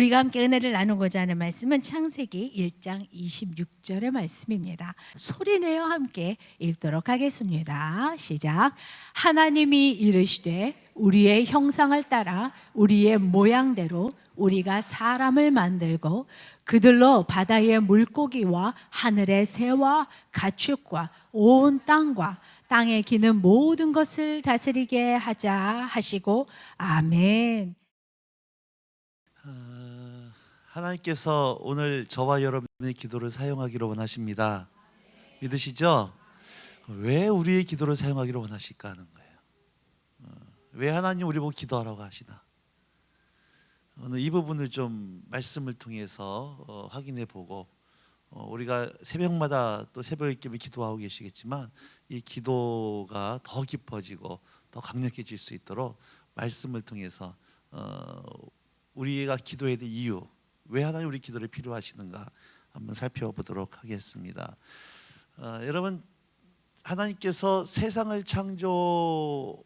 우리가 함께 은혜를 나누고자 하는 말씀은 창세기 1장 26절의 말씀입니다. 소리내어 함께 읽도록 하겠습니다. 시작. 하나님이 이르시되 우리의 형상을 따라 우리의 모양대로 우리가 사람을 만들고 그들로 바다의 물고기와 하늘의 새와 가축과 온 땅과 땅에 기는 모든 것을 다스리게 하자 하시고 아멘. 하나님께서 오늘 저와 여러분의 기도를 사용하기로 원하십니다. 믿으시죠? 왜 우리의 기도를 사용하기로 원하실까 하는 거예요. 왜 하나님 우리 보고 기도하라고 하시나? 오늘 이 부분을 좀 말씀을 통해서 확인해 보고 우리가 새벽마다 또 새벽에 깨며 기도하고 계시겠지만 이 기도가 더 깊어지고 더 강력해질 수 있도록 말씀을 통해서 우리가 기도해야 될 이유, 왜 하나님 우리 기도를 필요하시는가 한번 살펴보도록 하겠습니다. 여러분, 하나님께서 세상을 창조하시고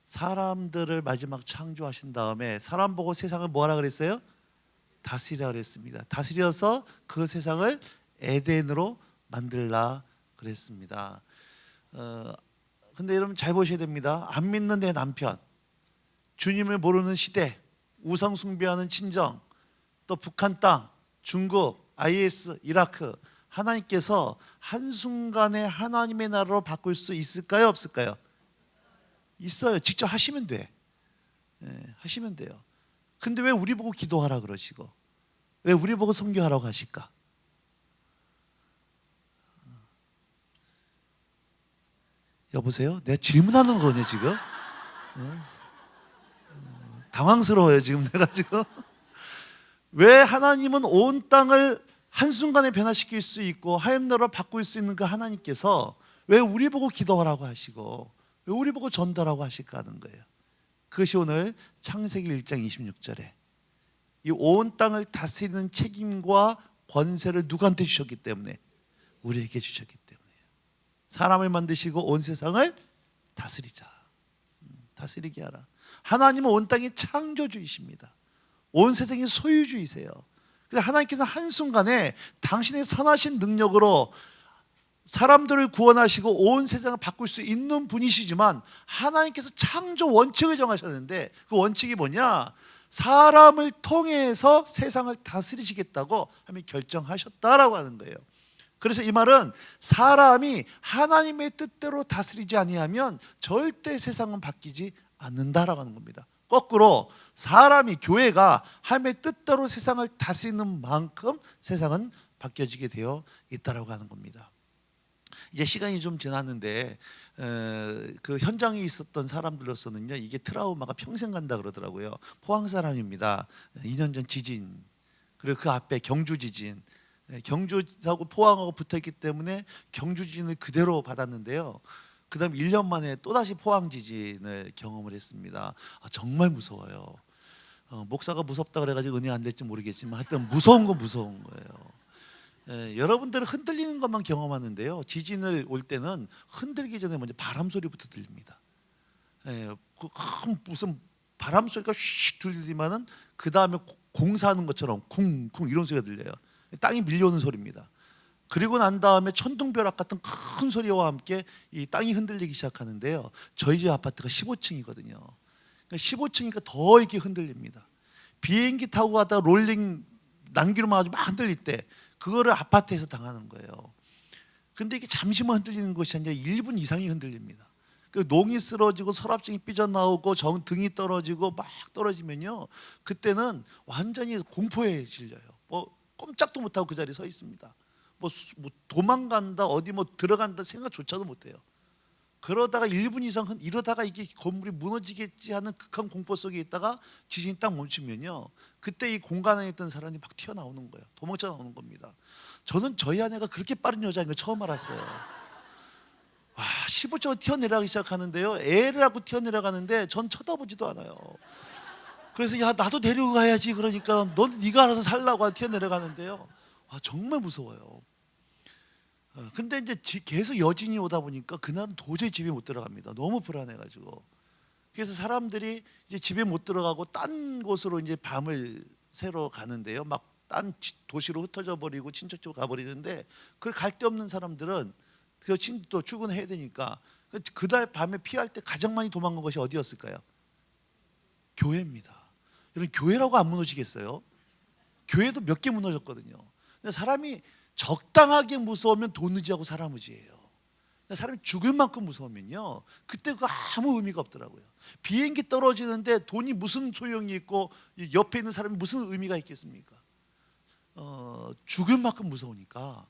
사람들을 마지막 창조하신 다음에 사람 보고 세상을 뭐하라 그랬어요? 다스리라 그랬습니다. 다스려서 그 세상을 에덴으로 만들라 그랬습니다. 근데 여러분 잘 보셔야 됩니다. 안 믿는 내 남편, 주님을 모르는 시대, 우상 숭배하는 친정, 또 북한 땅, 중국, IS, 이라크, 하나님께서 한순간에 하나님의 나라로 바꿀 수 있을까요? 없을까요? 있어요. 직접 하시면 돼. 하시면 돼요. 근데 왜 우리 보고 기도하라 그러시고 왜 우리 보고 선교하라고 하실까? 여보세요? 내가 질문하는 거네 지금? 당황스러워요 지금 내가 지금. 왜 하나님은 온 땅을 한순간에 변화시킬 수 있고 하나님 나라로 바꿀 수 있는 그 하나님께서 왜 우리 보고 기도하라고 하시고 왜 우리 보고 전도하라고 하실까 하는 거예요. 그것이 오늘 창세기 1장 26절에 이 온 땅을 다스리는 책임과 권세를 누구한테 주셨기 때문에? 우리에게 주셨기 때문에요. 사람을 만드시고 온 세상을 다스리자, 다스리게 하라. 하나님은 온 땅의 창조주이십니다. 온 세상의 소유주이세요. 그래서 하나님께서 한순간에 당신의 선하신 능력으로 사람들을 구원하시고 온 세상을 바꿀 수 있는 분이시지만 하나님께서 창조 원칙을 정하셨는데 그 원칙이 뭐냐? 사람을 통해서 세상을 다스리시겠다고 하면 결정하셨다라고 하는 거예요. 그래서 이 말은 사람이 하나님의 뜻대로 다스리지 아니하면 절대 세상은 바뀌지 않는다라고 하는 겁니다. 거꾸로 사람이, 교회가 하나님의 뜻대로 세상을 다스리는 만큼 세상은 바뀌어지게 되어 있다라고 하는 겁니다. 이제 시간이 좀 지났는데 그 현장에 있었던 사람들로서는요 이게 트라우마가 평생 간다 그러더라고요. 포항 사람입니다. 2년 전 지진, 그리고 그 앞에 경주 지진, 경주하고 포항하고 붙어있기 때문에 경주 지진을 그대로 받았는데요. 그 다음 1년 만에 또다시 포항 지진을 경험을 했습니다. 정말 무서워요. 목사가 무섭다 그래가지고 은혜 안 될지 모르겠지만 하여튼 무서운 건 무서운 거예요. 여러분들은 흔들리는 것만 경험하는데요, 지진을 올 때는 흔들기 전에 먼저 바람 소리부터 들립니다. 무슨 바람 소리가 휙 들리지만은 그 다음에 공사하는 것처럼 쿵쿵 이런 소리가 들려요. 땅이 밀려오는 소리입니다. 그리고 난 다음에 천둥벼락 같은 큰 소리와 함께 이 땅이 흔들리기 시작하는데요. 저희 집 아파트가 15층이거든요. 그러니까 15층이니까 더 이렇게 흔들립니다. 비행기 타고 가다가 롤링 난기로 맞아서 막 흔들릴 때 그거를 아파트에서 당하는 거예요. 근데 이게 잠시만 흔들리는 것이 아니라 1분 이상이 흔들립니다. 그리고 농이 쓰러지고 서랍증이 삐져나오고 등이 떨어지고 막 떨어지면요, 그때는 완전히 공포에 질려요. 꼼짝도 못하고 그 자리에 서 있습니다. 뭐 도망간다, 어디 뭐 들어간다 생각조차도 못해요. 그러다가 1분 이상 이러다가 이게 건물이 무너지겠지 하는 극한 공포 속에 있다가 지진이 딱 멈추면요, 그때 이 공간에 있던 사람이 막 튀어나오는 거예요. 도망쳐 나오는 겁니다. 저는 저희 아내가 그렇게 빠른 여자인 걸 처음 알았어요. 15층을 튀어내려가기 시작하는데요, 애를 안고 튀어내려가는데 전 쳐다보지도 않아요. 그래서 야 나도 데리고 가야지, 그러니까 넌 네가 알아서 살라고 튀어내려가는데요, 정말 무서워요. 근데 이제 계속 여진이 오다 보니까 그날은 도저히 집에 못 들어갑니다. 너무 불안해가지고. 그래서 사람들이 이제 집에 못 들어가고 딴 곳으로 이제 밤을 새러 가는데요. 막 딴 도시로 흩어져 버리고 친척 집으로 가버리는데, 그걸 갈 데 없는 사람들은 그 친도 출근해야 되니까 그달 밤에 피할 때 가장 많이 도망간 것이 어디였을까요? 교회입니다. 여러분, 교회라고 안 무너지겠어요? 교회도 몇 개 무너졌거든요. 근데 사람이 적당하게 무서우면 돈 의지하고 사람 의지예요. 사람이 죽을 만큼 무서우면요, 그때 그 아무 의미가 없더라고요. 비행기 떨어지는데 돈이 무슨 소용이 있고 옆에 있는 사람이 무슨 의미가 있겠습니까? 죽을 만큼 무서우니까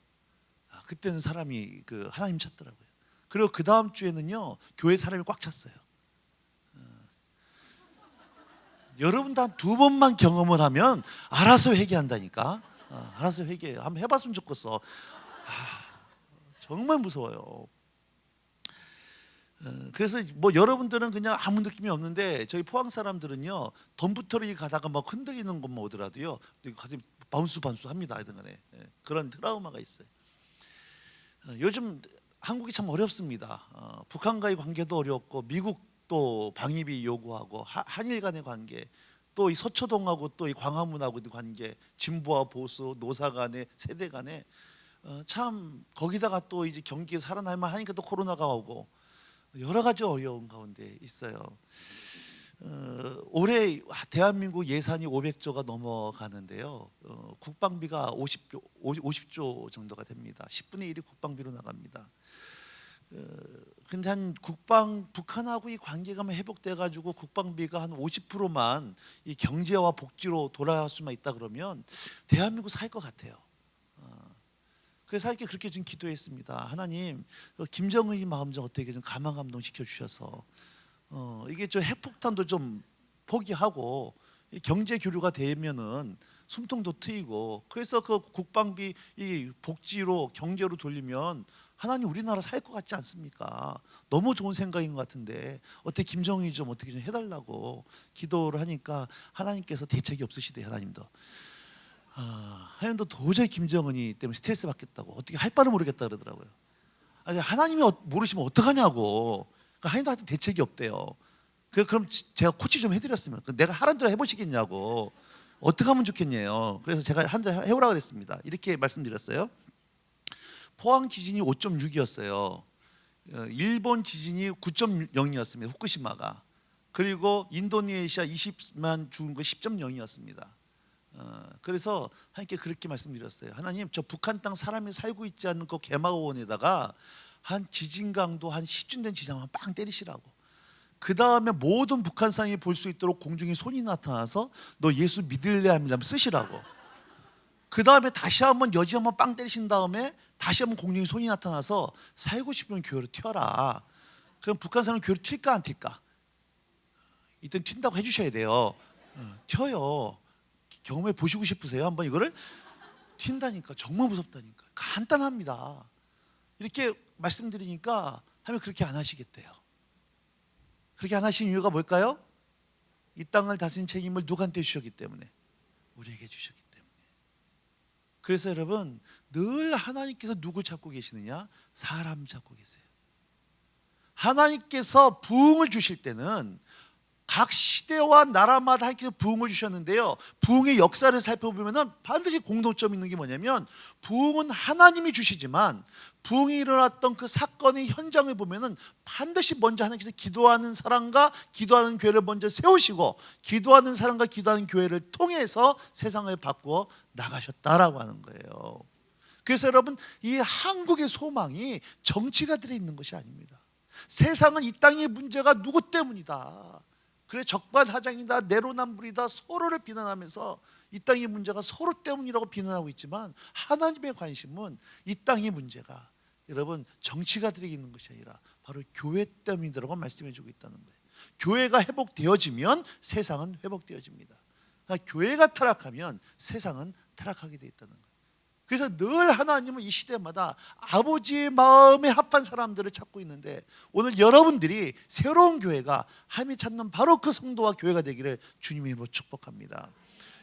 그때는 사람이 그 하나님 찾더라고요. 그리고 그 다음 주에는요, 교회 사람이 꽉 찼어요. 여러분도 한 2번만 경험을 하면 알아서 회개한다니까. 알아서 회개해요. 한번 해봤으면 좋겠어. 정말 무서워요. 그래서 뭐 여러분들은 그냥 아무 느낌이 없는데, 저희 포항 사람들은요, 덤프트럭이 가다가 막 흔들리는 것만 오더라도요, 가슴이 바운스 합니다. 하여튼간에 그런 트라우마가 있어요. 요즘 한국이 참 어렵습니다. 북한과의 관계도 어렵고, 미국도 방위비 요구하고, 한일 간의 관계, 또 이 서초동하고 또 이 광화문하고의 관계, 진보와 보수, 노사 간의, 세대 간에 참, 거기다가 또 이제 경기에 살아날만 하니까 또 코로나가 오고 여러 가지 어려운 가운데 있어요. 올해 대한민국 예산이 500조가 넘어가는데요, 국방비가 50조 정도가 됩니다. 10분의 1이 국방비로 나갑니다. 근데 한 북한하고 이 관계가 회복돼 가지고 국방비가 한 50%만 이 경제와 복지로 돌아갈 수만 있다 그러면 대한민국 살 것 같아요. 그래서 하나님께 그렇게 좀 기도했습니다. 하나님, 김정은이 마음 좀 어떻게 좀 가만 감동시켜 주셔서 이게 좀 핵폭탄도 좀 포기하고 경제 교류가 되면은 숨통도 트이고, 그래서 그 국방비 이 복지로 경제로 돌리면 하나님 우리나라 살 것 같지 않습니까? 너무 좋은 생각인 것 같은데 어떻게 김정은이 좀 어떻게 좀 해달라고 기도를 하니까 하나님께서 대책이 없으시대요. 하나님도 도저히 김정은이 때문에 스트레스 받겠다고, 어떻게 할 바를 모르겠다 그러더라고요. 아니, 하나님이 모르시면 어떡하냐고. 그러니까 하나님도 대책이 없대요. 그럼 제가 코치 좀 해드렸으면, 내가 하라는 대로 해보시겠냐고, 어떻게 하면 좋겠냐요. 그래서 제가 한 대 해오라 그랬습니다. 이렇게 말씀드렸어요. 포항 지진이 5.6이었어요. 일본 지진이 9.0이었습니다. 후쿠시마가. 그리고 인도네시아 20만 죽은 거 10.0이었습니다. 그래서 하나님께 그렇게 말씀드렸어요. 하나님, 저 북한 땅 사람이 살고 있지 않는 그 개마고원에다가 한 지진 강도 한 10준 된 지진만 빵 때리시라고. 그 다음에 모든 북한 사람이 볼 수 있도록 공중에 손이 나타나서 너 예수 믿을래 하면 쓰시라고. 그 다음에 다시 한번 여지 한번 빵 때리신 다음에 다시 한번 공중에 손이 나타나서 살고 싶으면 교회로 튀어라. 그럼 북한 사람은 교회로 튈까 안 튈까? 이땐 튄다고 해주셔야 돼요. 튀어요. 경험해 보시고 싶으세요? 한번 이거를? 튄다니까. 정말 무섭다니까. 간단합니다. 이렇게 말씀드리니까 하면 그렇게 안 하시겠대요. 그렇게 안 하신 이유가 뭘까요? 이 땅을 다스린 책임을 누구한테 주셨기 때문에? 우리에게 주셨기 때문에. 그래서 여러분, 늘 하나님께서 누구 찾고 계시느냐? 사람 찾고 계세요. 하나님께서 부흥을 주실 때는 각 시대와 나라마다 하나님께서 부흥을 주셨는데요, 부흥의 역사를 살펴보면 반드시 공통점이 있는 게 뭐냐면, 부흥은 하나님이 주시지만 부흥이 일어났던 그 사건의 현장을 보면 반드시 먼저 하나님께서 기도하는 사람과 기도하는 교회를 먼저 세우시고, 기도하는 사람과 기도하는 교회를 통해서 세상을 바꾸어 나가셨다라고 하는 거예요. 그래서 여러분, 이 한국의 소망이 정치가 들어있는 것이 아닙니다. 세상은 이 땅의 문제가 누구 때문이다, 그래 적반하장이다, 내로남불이다, 서로를 비난하면서 이 땅의 문제가 서로 때문이라고 비난하고 있지만, 하나님의 관심은 이 땅의 문제가 여러분 정치가 들이는 것이 아니라 바로 교회 때문이라고 말씀해주고 있다는 거예요. 교회가 회복되어지면 세상은 회복되어집니다. 그러니까 교회가 타락하면 세상은 타락하게 되어 있다는 거예요. 그래서 늘 하나님은 이 시대마다 아버지의 마음에 합한 사람들을 찾고 있는데, 오늘 여러분들이 새로운 교회가 하나님이 찾는 바로 그 성도와 교회가 되기를 주님의 이름으로 축복합니다.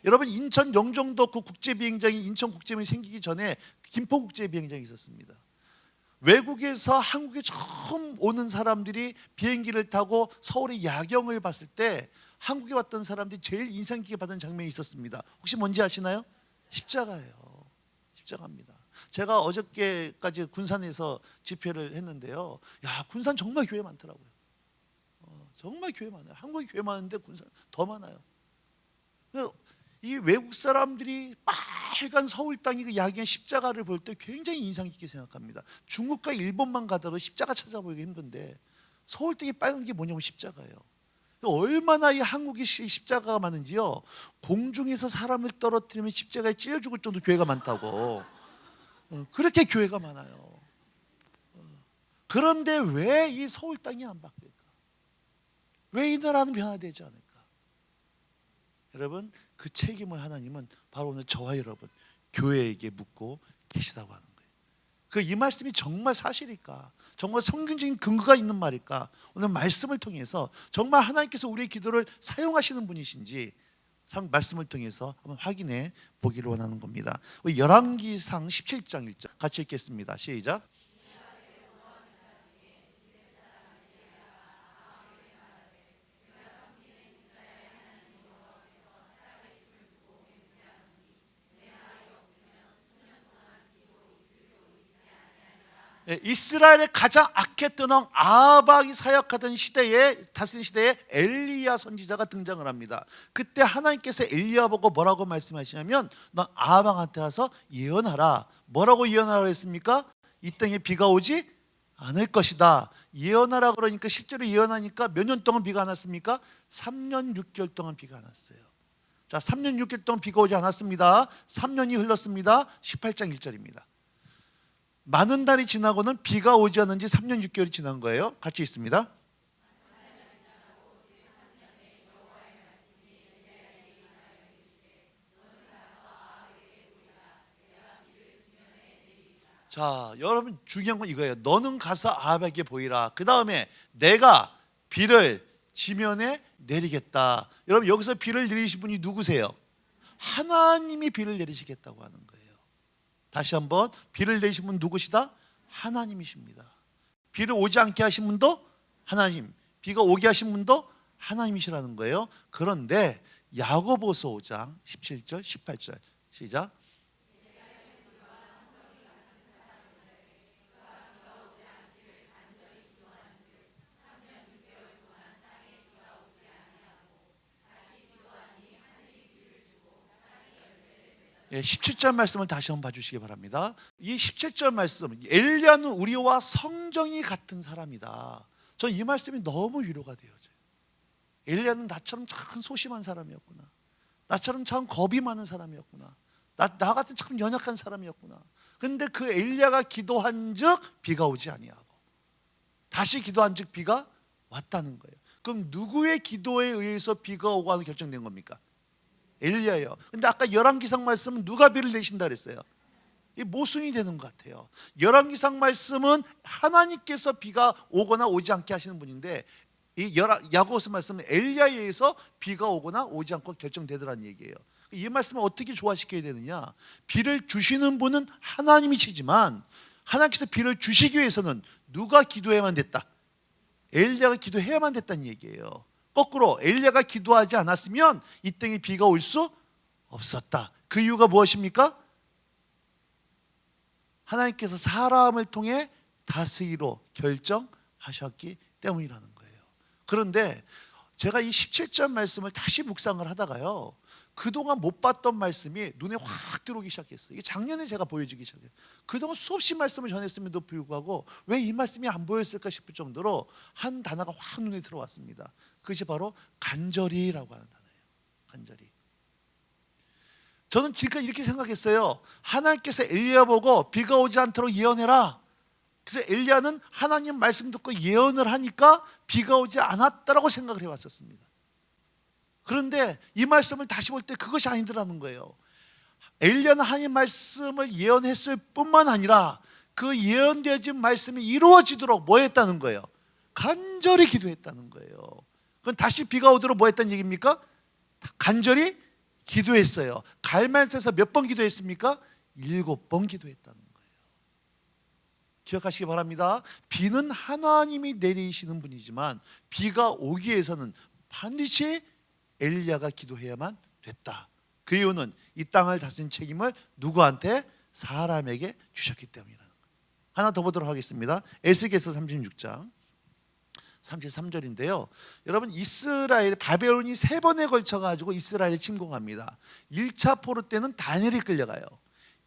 여러분, 인천 영종도 그 국제비행장이 인천국제비행장이 생기기 전에 김포국제비행장이 있었습니다. 외국에서 한국에 처음 오는 사람들이 비행기를 타고 서울의 야경을 봤을 때 한국에 왔던 사람들이 제일 인상 깊게 받은 장면이 있었습니다. 혹시 뭔지 아시나요? 십자가예요. 십자가입니다. 제가 어저께까지 군산에서 집회를 했는데요. 야, 군산 정말 교회 많더라고요. 정말 교회 많아요. 한국에 교회 많은데 군산 더 많아요. 이 외국 사람들이 빨간 서울 땅이 그 야경의 십자가를 볼 때 굉장히 인상 깊게 생각합니다. 중국과 일본만 가더라도 십자가 찾아보기가 힘든데 서울 땅이 빨간 게 뭐냐면 십자가예요. 얼마나 이 한국이 십자가가 많은지요. 공중에서 사람을 떨어뜨리면 십자가에 찔려 죽을 정도 교회가 많다고. 그렇게 교회가 많아요. 그런데 왜 이 서울 땅이 안 바뀔까? 왜 이 나라는 변화되지 않을까? 여러분, 그 책임을 하나님은 바로 오늘 저와 여러분 교회에게 묻고 계시다고 하는 거예요. 이 말씀이 정말 사실일까? 정말 성경적인 근거가 있는 말일까? 오늘 말씀을 통해서 정말 하나님께서 우리의 기도를 사용하시는 분이신지 말씀을 통해서 한번 확인해 보기를 원하는 겁니다. 우리 열왕기상 17장 1절 같이 읽겠습니다. 시작. 이스라엘의 가장 악했던 왕 아합이 사역하던 시대에 다스린 시대에 엘리야 선지자가 등장을 합니다. 그때 하나님께서 엘리야 보고 뭐라고 말씀하시냐면 넌 아합 왕한테 가서 예언하라. 뭐라고 예언하라 했습니까? 이 땅에 비가 오지 않을 것이다. 예언하라 그러니까 실제로 예언하니까 몇 년 동안 비가 안 왔습니까? 3년 6개월 동안 비가 안 왔어요. 자, 3년 6개월 동안 비가 오지 않았습니다. 3년이 흘렀습니다. 18장 1절입니다. 많은 달이 지나고는 비가 오지 않은 지 3년 6개월이 지난 거예요. 같이 있습니다. 자, 여러분 중요한 건 이거예요. 너는 가서 아합에게 보이라. 그 다음에 내가 비를 지면에 내리겠다. 여러분 여기서 비를 내리신 분이 누구세요? 하나님이 비를 내리시겠다고 하는 거예요. 다시 한번, 비를 내리신 분 누구시다? 하나님이십니다. 비를 오지 않게 하신 분도 하나님, 비가 오게 하신 분도 하나님이시라는 거예요. 그런데 야고보서 5장 17절 18절 시작. 예, 17절 말씀을 다시 한번 봐주시기 바랍니다. 이 17절 말씀, 엘리야는 우리와 성정이 같은 사람이다. 전 이 말씀이 너무 위로가 되어져요. 엘리야는 나처럼 참 소심한 사람이었구나. 나처럼 참 겁이 많은 사람이었구나. 나 같은 참 연약한 사람이었구나. 근데 그 엘리야가 기도한즉 비가 오지 아니하고 다시 기도한즉 비가 왔다는 거예요. 그럼 누구의 기도에 의해서 비가 오고 하는 결정된 겁니까? 엘리야예요. 근데 아까 열왕기상 말씀은 누가 비를 내신다 그랬어요? 이 모순이 되는 것 같아요. 열왕기상 말씀은 하나님께서 비가 오거나 오지 않게 하시는 분인데 이 야고보서 말씀은 엘리야에 의해서 비가 오거나 오지 않고 결정되더라는 얘기예요. 이 말씀을 어떻게 조화시켜야 되느냐? 비를 주시는 분은 하나님이시지만 하나님께서 비를 주시기 위해서는 누가 기도해야만 됐다? 엘리야가 기도해야만 됐다는 얘기예요. 거꾸로 엘리야가 기도하지 않았으면 이 땅에 비가 올 수 없었다. 그 이유가 무엇입니까? 하나님께서 사람을 통해 다스리로 결정하셨기 때문이라는 거예요. 그런데 제가 이 17절 말씀을 다시 묵상을 하다가요, 그동안 못 봤던 말씀이 눈에 확 들어오기 시작했어요. 이게 작년에 제가 보여주기 시작해요. 그동안 수없이 말씀을 전했음에도 불구하고 왜 이 말씀이 안 보였을까 싶을 정도로 한 단어가 확 눈에 들어왔습니다. 그것이 바로 간절히라고 하는 단어예요. 간절히. 저는 지금까지 이렇게 생각했어요. 하나님께서 엘리야 보고 비가 오지 않도록 예언해라. 그래서 엘리야는 하나님 말씀 듣고 예언을 하니까 비가 오지 않았다라고 생각을 해왔었습니다. 그런데 이 말씀을 다시 볼 때 그것이 아니더라는 거예요. 엘리야는 하나님 말씀을 예언했을 뿐만 아니라 그 예언되어진 말씀이 이루어지도록 뭐 했다는 거예요? 간절히 기도했다는 거예요. 그럼 다시 비가 오도록 뭐 했다는 얘기입니까? 간절히 기도했어요. 갈멜에서 몇 번 기도했습니까? 7번 기도했다는 거예요. 기억하시기 바랍니다. 비는 하나님이 내리시는 분이지만 비가 오기 위해서는 반드시 엘리야가 기도해야만 됐다. 그 이유는 이 땅을 다스린 책임을 누구한테? 사람에게 주셨기 때문이라는 거예요. 하나 더 보도록 하겠습니다. 에스겔서 36장 33절인데요. 여러분, 이스라엘 바벨론이 3번에 걸쳐 가지고 이스라엘을 침공합니다. 1차 포로 때는 다니엘이 끌려가요.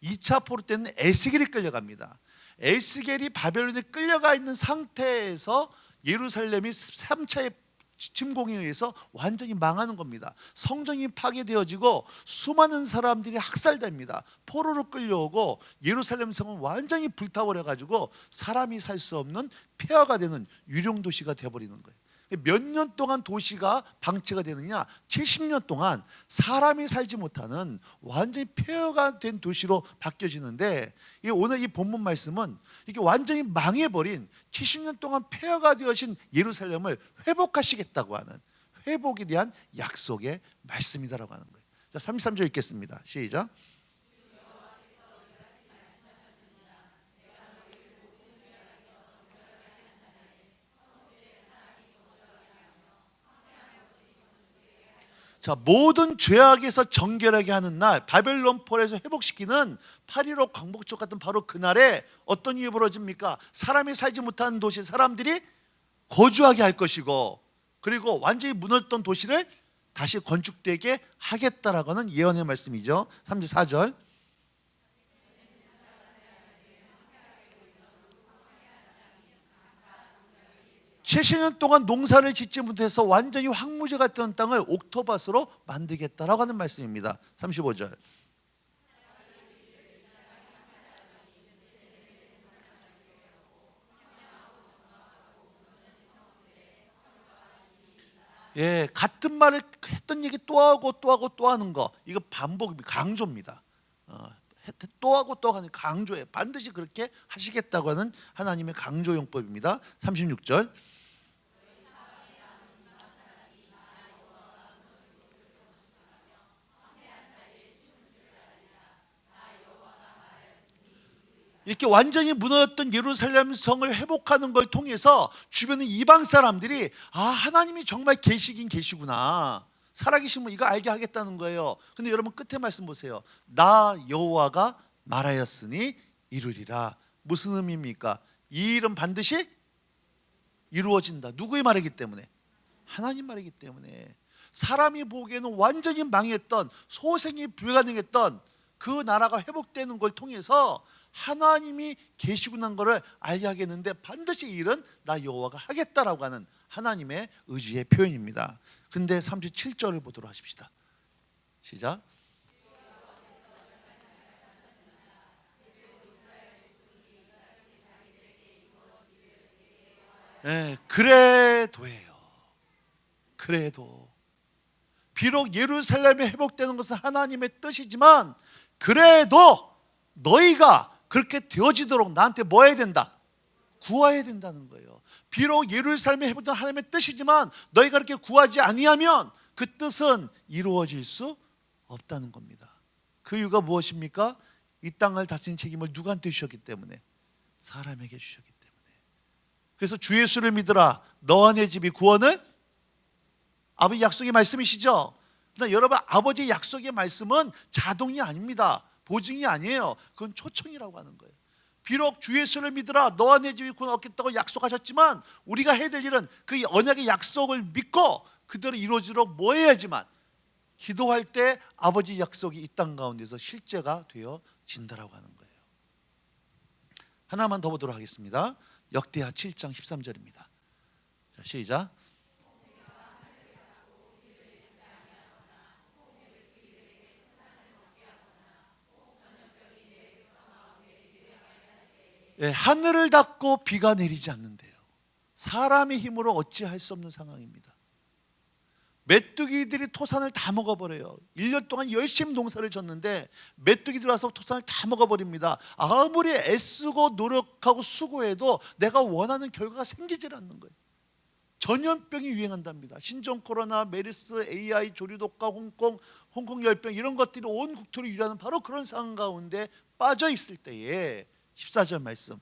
2차 포로 때는 에스겔이 끌려갑니다. 에스겔이 바벨론에 끌려가 있는 상태에서 예루살렘이 3차의 침공에 의해서 완전히 망하는 겁니다. 성전이 파괴되어지고 수많은 사람들이 학살됩니다. 포로로 끌려오고 예루살렘 성은 완전히 불타버려 가지고 사람이 살 수 없는 폐허가 되는 유령 도시가 되어버리는 거예요. 몇 년 동안 도시가 방치가 되느냐? 70년 동안 사람이 살지 못하는 완전히 폐허가 된 도시로 바뀌어지는데, 오늘 이 본문 말씀은 이게 완전히 망해버린 70년 동안 폐허가 되어진 예루살렘을 회복하시겠다고 하는 회복에 대한 약속의 말씀이다라고 하는 거예요. 자, 33절 읽겠습니다. 시작. 자, 모든 죄악에서 정결하게 하는 날, 바벨론 폴에서 회복시키는 8.15 광복절 같은 바로 그날에 어떤 일이 벌어집니까? 사람이 살지 못하는 도시에 사람들이 거주하게 할 것이고, 그리고 완전히 무너졌던 도시를 다시 건축되게 하겠다라고 하는 예언의 말씀이죠. 34절. 칠십 년 동안 농사를 짓지 못해서 완전히 황무지가 되는 땅을 옥토밭으로 만들겠다라고 하는 말씀입니다. 35절. 예, 같은 말을 했던 얘기 또 하고 또 하고 또 하는 거, 이거 반복입니다. 강조입니다. 또 하고 또 하는 강조예요. 반드시 그렇게 하시겠다고 하는 하나님의 강조용법입니다. 36절. 이렇게 완전히 무너졌던 예루살렘 성을 회복하는 걸 통해서 주변의 이방 사람들이 하나님이 정말 계시긴 계시구나, 살아계신 분 이거 알게 하겠다는 거예요. 근데 여러분 끝에 말씀 보세요. 나 여호와가 말하였으니 이루리라. 무슨 의미입니까? 이 일은 반드시 이루어진다. 누구의 말이기 때문에? 하나님 말이기 때문에. 사람이 보기에는 완전히 망했던, 소생이 불가능했던 그 나라가 회복되는 걸 통해서 하나님이 계시구나 거를 알게 하겠는데, 반드시 이 일은 나 여호와가 하겠다라고 하는 하나님의 의지의 표현입니다. 근데 37절을 보도록 하십시다. 시작. 네, 그래도예요. 그래도 비록 예루살렘이 회복되는 것은 하나님의 뜻이지만, 그래도 너희가 그렇게 되어지도록 나한테 뭐 해야 된다? 구해야 된다는 거예요. 비록 예루살렘이 회복된 하나님의 뜻이지만 너희가 그렇게 구하지 아니하면 그 뜻은 이루어질 수 없다는 겁니다. 그 이유가 무엇입니까? 이 땅을 다스린 책임을 누구한테 주셨기 때문에? 사람에게 주셨기 때문에. 그래서 주 예수를 믿으라, 너와 내 집이 구원을, 아버지 약속의 말씀이시죠? 그러나 여러분, 아버지의 약속의 말씀은 자동이 아닙니다. 보증이 아니에요. 그건 초청이라고 하는 거예요. 비록 주 예수를 믿으라, 너와 내 집이 구원 얻겠다고 약속하셨지만, 우리가 해야 될 일은 그 언약의 약속을 믿고 그대로 이루어지도록 뭐 해야지만, 기도할 때 아버지 약속이 이 땅 가운데서 실제가 되어진다라고 하는 거예요. 하나만 더 보도록 하겠습니다. 역대하 7장 13절입니다. 자, 시작. 하늘을 닫고 비가 내리지 않는데요. 사람의 힘으로 어찌할 수 없는 상황입니다. 메뚜기들이 토산을 다 먹어버려요. 1년 동안 열심히 농사를 졌는데 메뚜기들이 와서 토산을 다 먹어버립니다. 아무리 애쓰고 노력하고 수고해도 내가 원하는 결과가 생기질 않는 거예요. 전염병이 유행한답니다. 신종 코로나, 메르스, AI, 조류독과 홍콩 열병, 이런 것들이 온 국토를 유리하는 바로 그런 상황 가운데 빠져 있을 때에 14절 말씀,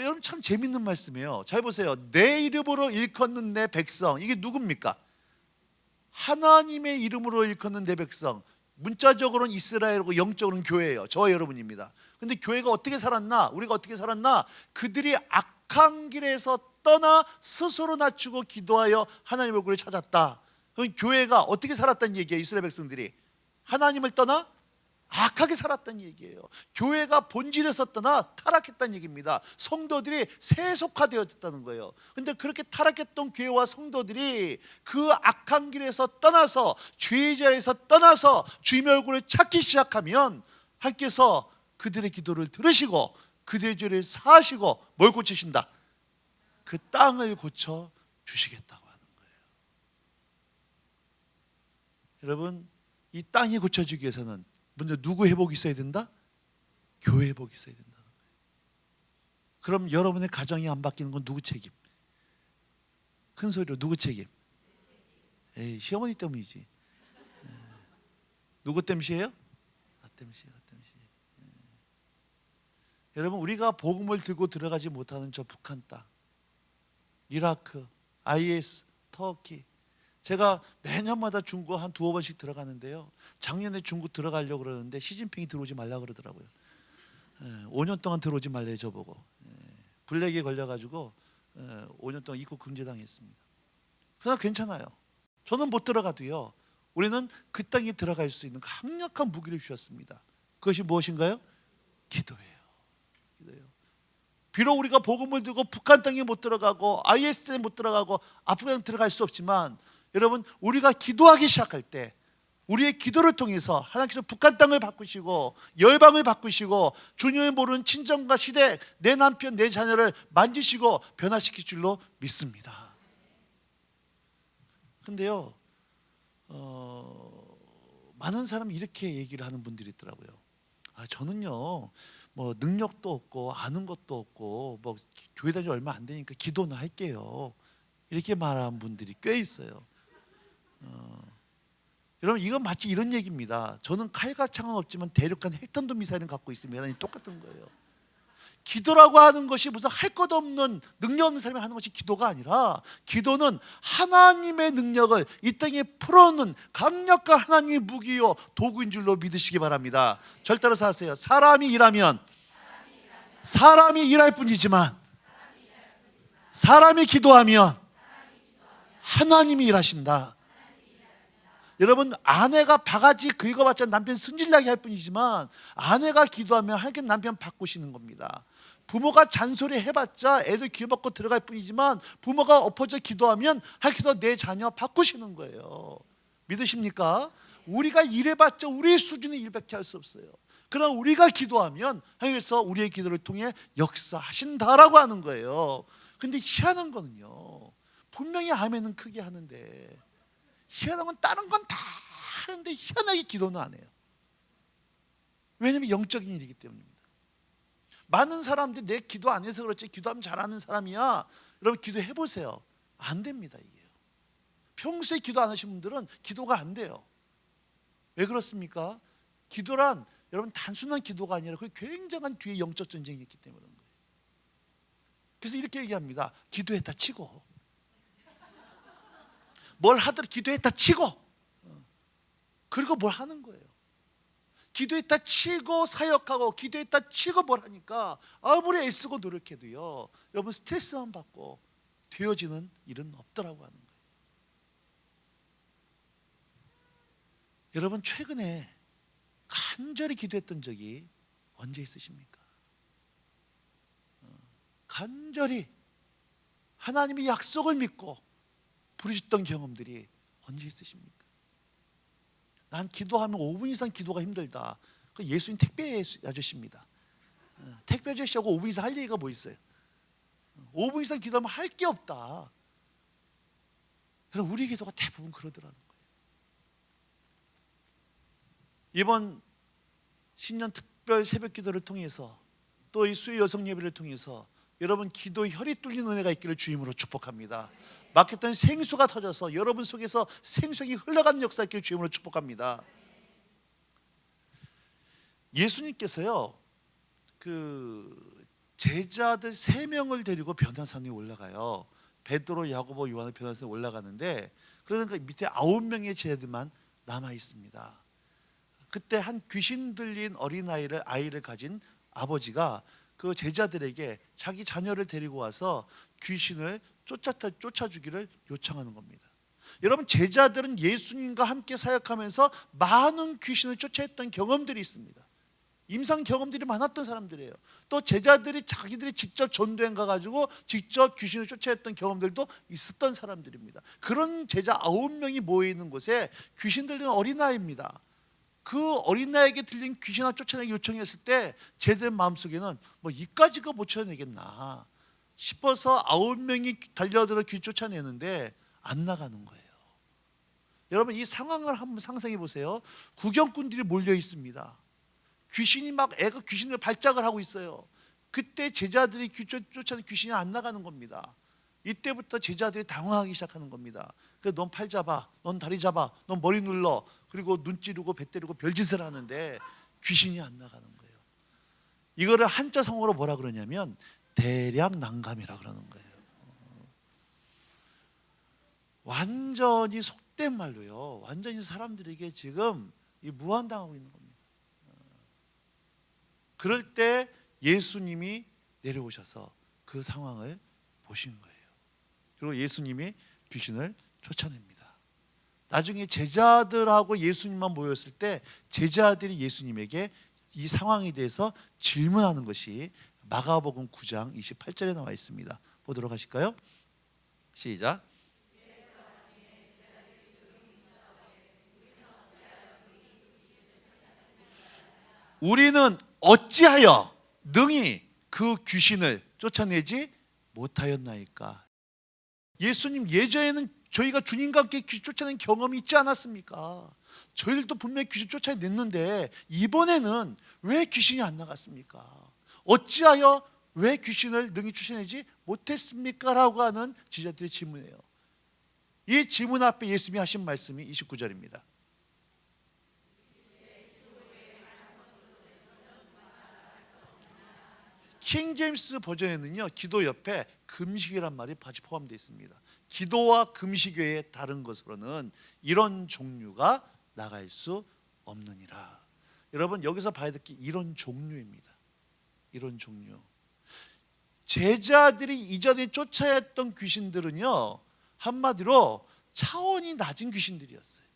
여러분 참 재밌는 말씀이에요. 잘 보세요. 내 이름으로 일컫는 내 백성, 이게 누굽니까? 하나님의 이름으로 일컫는 내 백성. 문자적으로는 이스라엘이고 영적으로는 교회예요. 저와 여러분입니다. 근데 교회가 어떻게 살았나? 우리가 어떻게 살았나? 그들이 악한 길에서 떠나 스스로 낮추고 기도하여 하나님의 얼굴을 찾았다. 그럼 교회가 어떻게 살았다는 얘기예요? 이스라엘 백성들이 하나님을 떠나 악하게 살았다는 얘기예요. 교회가 본질에서 떠나 타락했다는 얘기입니다. 성도들이 세속화되었다는 거예요. 근데 그렇게 타락했던 교회와 성도들이 그 악한 길에서 떠나서 죄의 자리에서 떠나서 주님의 얼굴을 찾기 시작하면 하나님께서 그들의 기도를 들으시고 그들의 죄를 사하시고 뭘 고치신다? 그 땅을 고쳐 주시겠다고 하는 거예요. 여러분, 이 땅이 고쳐지기 위해서는 먼저 누구 회복이 있어야 된다? 교회 회복이 있어야 된다는 거예요. 그럼 여러분의 가정이 안 바뀌는 건 누구 책임? 큰 소리로 누구 책임? 에이, 시어머니 때문이지. 누구 때문이에요? 나 때문이에요. 나 때문이에요. 여러분, 우리가 복음을 들고 들어가지 못하는 저 북한 땅, 이라크, IS, 터키, 제가 매년마다 중국 한 두어 번씩 들어가는데요. 작년에 중국 들어가려고 그러는데 시진핑이 들어오지 말라 그러더라고요. 5년 동안 들어오지 말래요, 저보고. 블랙에 걸려가지고 5년 동안 입국 금지당했습니다. 그러나 괜찮아요. 저는 못 들어가도요. 우리는 그 땅에 들어갈 수 있는 강력한 무기를 주셨습니다. 그것이 무엇인가요? 기도예요. 기도예요. 비록 우리가 복음을 들고 북한 땅에 못 들어가고 IS에 못 들어가고 아프간 들어갈 수 없지만 여러분, 우리가 기도하기 시작할 때 우리의 기도를 통해서 하나님께서 북한 땅을 바꾸시고 열방을 바꾸시고 주님을 모르는 친정과 시댁, 내 남편, 내 자녀를 만지시고 변화시킬 줄로 믿습니다. 근데요, 많은 사람이 이렇게 얘기를 하는 분들이 있더라고요. 저는요, 뭐 능력도 없고 아는 것도 없고 뭐 교회 다니 얼마 안 되니까 기도는 할게요. 이렇게 말하는 분들이 꽤 있어요. 여러분, 이건 마치 이런 얘기입니다. 저는 칼과 창은 없지만 대륙간 핵탄두 미사일은 갖고 있습니다. 똑같은 거예요. 기도라고 하는 것이 무슨 할 것 없는 능력 없는 사람이 하는 것이 기도가 아니라, 기도는 하나님의 능력을 이 땅에 풀어놓는 강력한 하나님의 무기요 도구인 줄로 믿으시기 바랍니다. 절 따라서 하세요. 사람이 일하면 사람이 일할 뿐이지만 사람이 기도하면 하나님이 일하신다. 여러분, 아내가 바가지 긁어봤자 남편 승질나게 할 뿐이지만 아내가 기도하면 하나님께 남편 바꾸시는 겁니다. 부모가 잔소리 해봤자 애들 귀받고 들어갈 뿐이지만 부모가 엎어져 기도하면 하나님께서 내 자녀 바꾸시는 거예요. 믿으십니까? 우리가 일해봤자 우리의 수준의 일밖에 할 수 없어요. 그러나 우리가 기도하면 하나님께서 우리의 기도를 통해 역사하신다라고 하는 거예요. 근데 희한한 거는요, 분명히 아멘은 크게 하는데 희한한 건 다른 건 다 하는데 희한하게 기도는 안 해요. 왜냐하면 영적인 일이기 때문입니다. 많은 사람들이 내 기도 안 해서 그렇지 기도하면 잘하는 사람이야. 여러분, 기도해 보세요. 안 됩니다. 이게 평소에 기도 안 하신 분들은 기도가 안 돼요. 왜 그렇습니까? 기도란 여러분 단순한 기도가 아니라 그 굉장한 뒤에 영적 전쟁이 있기 때문에 그런 거예요. 그래서 이렇게 얘기합니다. 기도했다 치고 뭘 하더라도 기도했다 치고 그리고 뭘 하는 거예요. 기도했다 치고 사역하고 기도했다 치고 뭘 하니까 아무리 애쓰고 노력해도요, 여러분 스트레스만 받고 되어지는 일은 없더라고 하는 거예요. 여러분, 최근에 간절히 기도했던 적이 언제 있으십니까? 간절히 하나님의 약속을 믿고 부르셨던 경험들이 언제 있으십니까? 난 기도하면 5분 이상 기도가 힘들다. 그 예수님 택배 아저씨입니다. 택배 아저씨하고 5분 이상 할 얘기가 뭐 있어요? 5분 이상 기도하면 할 게 없다. 여러분, 우리 기도가 대부분 그러더라는 거예요. 이번 신년 특별 새벽 기도를 통해서 또 이 수요 여성 예배를 통해서 여러분 기도 혈이 뚫리는 은혜가 있기를 주임으로 축복합니다. 막혔던 생수가 터져서 여러분 속에서 생수가 흘러가는 역사가 있기를 주임으로 축복합니다. 예수님께서요, 그 제자들 3명을 데리고 변화산에 올라가요. 베드로, 야고보, 요한을 변화산에 올라가는데, 그러니까 밑에 9명의 제자들만 남아 있습니다. 그때 한 귀신 들린 아이를 가진 아버지가 그 제자들에게 자기 자녀를 데리고 와서 귀신을 쫓아주기를 요청하는 겁니다. 여러분, 제자들은 예수님과 함께 사역하면서 많은 귀신을 쫓아했던 경험들이 있습니다. 임상 경험들이 많았던 사람들이에요. 또 제자들이 자기들이 직접 전도행 가가지고 직접 귀신을 쫓아했던 경험들도 있었던 사람들입니다. 그런 제자 9명이 모여있는 곳에 귀신 들린 어린아이입니다. 그 어린아이에게 들린 귀신을 쫓아내기 요청했을 때 제자들 마음속에는 뭐 이까지가 못 쫓아내겠나 싶어서 9명이 달려들어 귀신 쫓아내는데 안 나가는 거예요. 여러분, 이 상황을 한번 상상해 보세요. 구경꾼들이 몰려 있습니다. 귀신이 애가 귀신을 발작을 하고 있어요. 그때 제자들이 쫓아낸 귀신이 안 나가는 겁니다. 이때부터 제자들이 당황하기 시작하는 겁니다. 그래서 넌 팔 잡아, 넌 다리 잡아, 넌 머리 눌러, 그리고 눈 찌르고 배 때리고 별짓을 하는데 귀신이 안 나가는 거예요. 이거를 한자 성어로 뭐라 그러냐면 대략난감이라 그러는 거예요. 완전히 속된 말로요, 완전히 사람들에게 지금 무한당하고 있는 겁니다. 그럴 때 예수님이 내려오셔서 그 상황을 보신 거예요. 그리고 예수님이 귀신을 쫓아냅니다. 나중에 제자들하고 예수님만 모였을 때 제자들이 예수님에게 이 상황에 대해서 질문하는 것이 마가복음 9장 28절에 나와 있습니다. 보도록 하실까요? 시작. 우리는 어찌하여 능히 그 귀신을 쫓아내지 못하였나이까? 예수님, 예전에는 저희가 주님과 함께 귀신 쫓아낸 경험이 있지 않았습니까? 저희들도 분명히 귀신 쫓아냈는데 이번에는 왜 귀신이 안 나갔습니까? 어찌하여 왜 귀신을 능히 쫓아내지 못했습니까? 라고 하는 제자들의 질문이에요. 이 질문 앞에 예수님이 하신 말씀이 29절입니다. 킹 제임스 버전에는요, 기도 옆에 금식이란 말이 같이 포함되어 있습니다. 기도와 금식 외에 다른 것으로는 이런 종류가 나갈 수 없느니라. 여러분, 여기서 봐야 될 게 이런 종류입니다. 이런 종류. 제자들이 이전에 쫓아했던 귀신들은요, 한마디로 차원이 낮은 귀신들이었어요.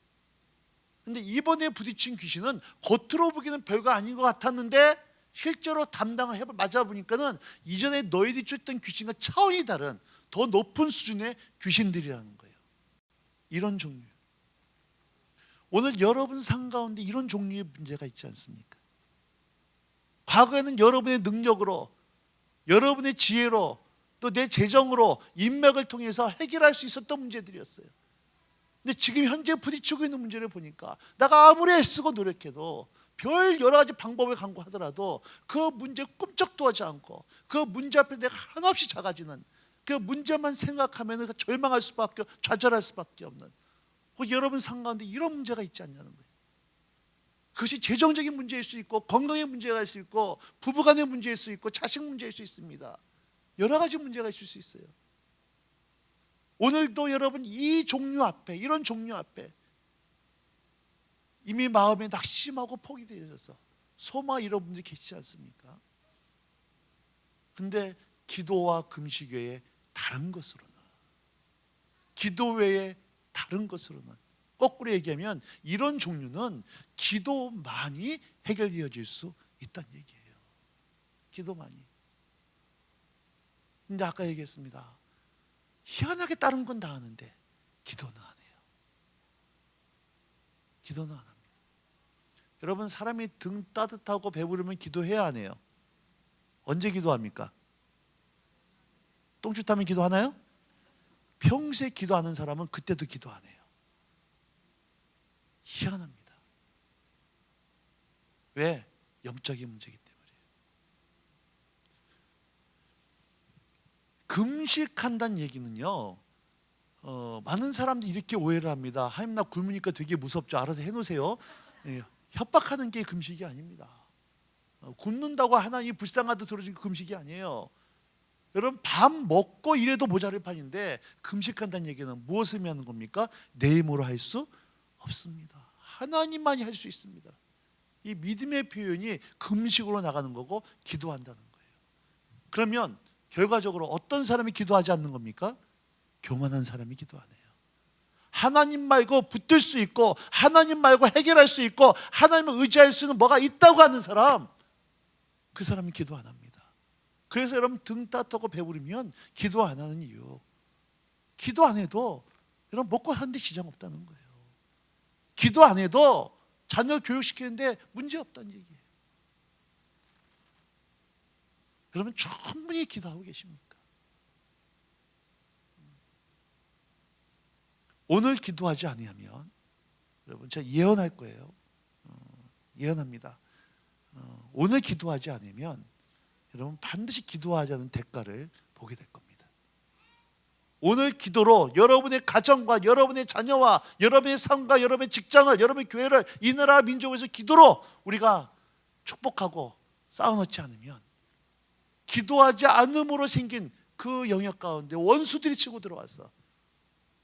근데 이번에 부딪힌 귀신은 겉으로 보기에는 별거 아닌 것 같았는데 실제로 담당을 맞아보니까는 이전에 너희들이 쫓던 귀신과 차원이 다른 더 높은 수준의 귀신들이라는 거예요. 이런 종류. 오늘 여러분 삶 가운데 이런 종류의 문제가 있지 않습니까? 과거에는 여러분의 능력으로, 여러분의 지혜로, 또 내 재정으로, 인맥을 통해서 해결할 수 있었던 문제들이었어요. 근데 지금 현재 부딪히고 있는 문제를 보니까 내가 아무리 애쓰고 노력해도 별 여러 가지 방법을 강구하더라도 그 문제 꿈쩍도 하지 않고 그 문제 앞에 내가 한없이 작아지는, 그 문제만 생각하면 절망할 수밖에, 좌절할 수밖에 없는, 여러분 삶 가운데 이런 문제가 있지 않냐는 거예요. 그것이 재정적인 문제일 수 있고, 건강의 문제가 있을 수 있고, 부부간의 문제일 수 있고, 자식 문제일 수 있습니다. 여러 가지 문제가 있을 수 있어요. 오늘도 여러분 이 종류 앞에, 이런 종류 앞에 이미 마음에 낙심하고 포기되어서 소마 이런 분들이 계시지 않습니까? 근데 기도와 금식 외에 다른 것으로는, 기도 외에 다른 것으로는, 거꾸로 얘기하면 이런 종류는 기도만이 해결되어질 수 있다는 얘기예요. 기도만이. 근데 아까 얘기했습니다. 희한하게 다른 건 다 하는데 기도는 안 해요. 기도는 안 합니다. 여러분, 사람이 등 따뜻하고 배부르면 기도해야 안 해요? 언제 기도합니까? 똥줄 타면 기도하나요? 평소에 기도하는 사람은 그때도 기도 안 해요. 희한합니다. 왜? 영적인 문제이기 때문이에요. 금식한다는 얘기는요, 많은 사람들이 이렇게 오해를 합니다. 하나님, 나 굶으니까 되게 무섭죠. 알아서 해놓으세요. 예, 협박하는 게 금식이 아닙니다. 굶는다고 하나님이 불쌍하다 들어준 금식이 아니에요. 여러분 밥 먹고 이래도 모자랄 판인데 금식한다는 얘기는 무엇을 의미하는 겁니까? 내 힘으로 할 수 없습니다. 하나님만이 할 수 있습니다. 이 믿음의 표현이 금식으로 나가는 거고 기도한다는 거예요. 그러면 결과적으로 어떤 사람이 기도하지 않는 겁니까? 교만한 사람이 기도하네요. 하나님 말고 붙들 수 있고 하나님 말고 해결할 수 있고 하나님을 의지할 수 있는 뭐가 있다고 하는 사람, 그 사람이 기도 안 합니다. 그래서 여러분 등 따뜻하고 배부르면 기도 안 하는 이유, 기도 안 해도 여러분 먹고 사는데 지장 없다는 거예요. 기도 안 해도 자녀 교육시키는데 문제 없다는 얘기예요. 여러분 충분히 기도하고 계십니까? 오늘 기도하지 아니하면 여러분 제가 예언할 거예요. 예언합니다. 오늘 기도하지 않으면 여러분 반드시 기도하지 않은 대가를 보게 될 겁니다. 오늘 기도로 여러분의 가정과 여러분의 자녀와 여러분의 삶과 여러분의 직장을, 여러분의 교회를 이 나라 민족에서 기도로 우리가 축복하고 쌓아놓지 않으면 기도하지 않음으로 생긴 그 영역 가운데 원수들이 치고 들어와서